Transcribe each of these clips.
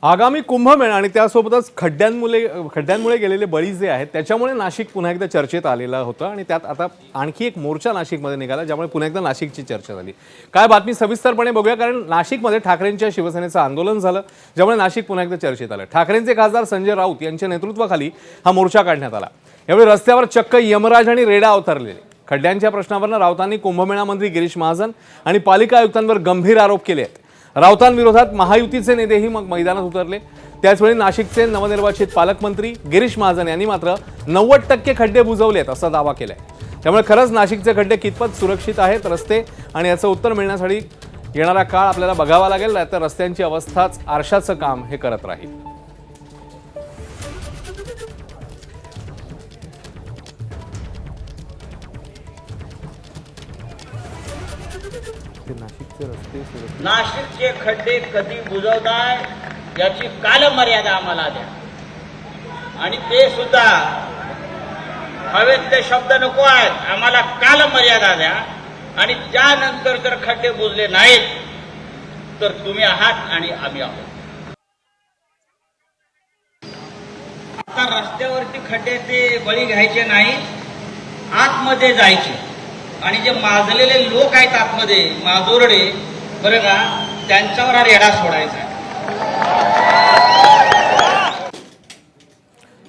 आगामी कुंभमेळा आणि त्यासोबतच खड्ड्यांमुळे गेलेले बळी जे आहेत त्याच्यामुळे नाशिक पुन्हा एकदा चर्चेत आलेलं होतं आणि त्यात आता आणखी एक मोर्चा नाशिकमध्ये निघाला, ज्यामुळे पुन्हा एकदा नाशिकची चर्चा झाली. काय बातमी सविस्तरपणे बघूया, कारण नाशिकमध्ये ठाकरेंच्या शिवसेनेचं आंदोलन झालं, ज्यामुळे नाशिक पुन्हा एकदा चर्चेत आलं. ठाकरेंचे खासदार संजय राऊत यांच्या नेतृत्वाखाली हा मोर्चा काढण्यात आला. यावेळी रस्त्यावर चक्क यमराज आणि रेडा अवतरलेले. खड्ड्यांच्या प्रश्नावरून राऊतांनी कुंभमेळा मंत्री गिरीश महाजन आणि पालिका आयुक्तांवर गंभीर आरोप केले आहेत. राऊतांविरोधात महायुतीचे नेतेही मग मैदानात उतरले. त्याचवेळी नाशिकचे नवनिर्वाचित पालकमंत्री गिरीश महाजन यांनी मात्र 90% खड्डे बुजवलेत असा दावा केलाय. त्यामुळे खरंच नाशिकचे खड्डे कितपत सुरक्षित आहेत रस्ते आणि याचं उत्तर मिळण्यासाठी येणारा काळ आपल्याला बघावा लागेल, तर रस्त्यांची अवस्थाच आरशाचं काम हे करत राहील. नाशिकचे खड्डे कधी बुजवताय याची कालमर्यादा आम्हाला द्या, आणि ते सुद्धा हवेतले शब्द नको आहेत. आम्हाला कालमर्यादा द्या, आणि त्यानंतर जर खड्डे बुजले नाहीत तर तुम्ही आहात आणि आम्ही आहोत. आता रस्त्यावरती खड्ड्याचे बळी घ्यायचे नाही, आतमध्ये जायचे, आणि जे माजलेले लोक आहेत आतमध्ये माजोरडे बरं का, त्यांच्यावर हा रेडा सोडायचा आहे.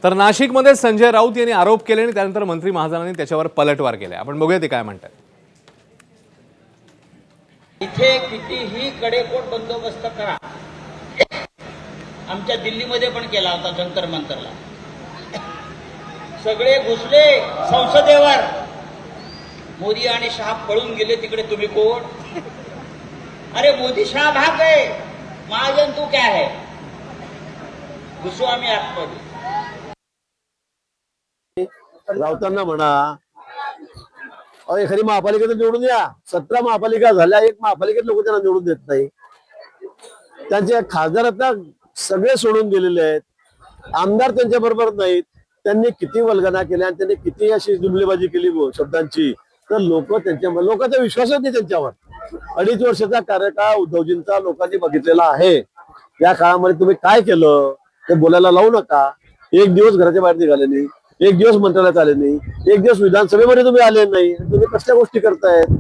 तर नाशिकमध्ये संजय राऊत यांनी आरोप केले आणि त्यानंतर मंत्री महाजनांनी त्याच्यावर पलटवार केलाय. आपण बघूया ते काय म्हणतात. इथे कितीही कडेकोट बंदोबस्त करा, आमच्या दिल्लीमध्ये पण केला होता जंतर मंतरला, सगळे घुसले संसदेवर. मोदी आणि शहा पळून गेले तिकडे, तुम्ही कोण? अरे मोदी शाह भाग गए, महाजन तू क्या है? घुसू आम्ही आतमध्ये. राऊतांना म्हणा, एखादी महापालिकेत निवडून या. 17 महापालिका झाल्या, एक महापालिकेत लोक त्यांना निवडून देत नाही. त्यांचे खासदार आता सगळे सोडून गेलेले आहेत, आमदार त्यांच्या बरोबर नाहीत. त्यांनी किती वल्गना केल्या आणि त्यांनी किती अशी जुमलेबाजी केली शब्दांची, तर लोकांचा विश्वासच नाही त्यांच्यावर. 2.5 वर्षाचा कार्यकाळ उद्धवजींचा लोकांनी बघितलेला आहे. या काळामध्ये तुम्ही काय केलं ते बोलायला लावू नका. एक दिवस घराच्या बाहेर निघाले नाही, एक दिवस मंत्रालयात आले नाही, एक दिवस विधानसभेमध्ये तुम्ही आले नाही, तुम्ही कसल्या गोष्टी करतायत?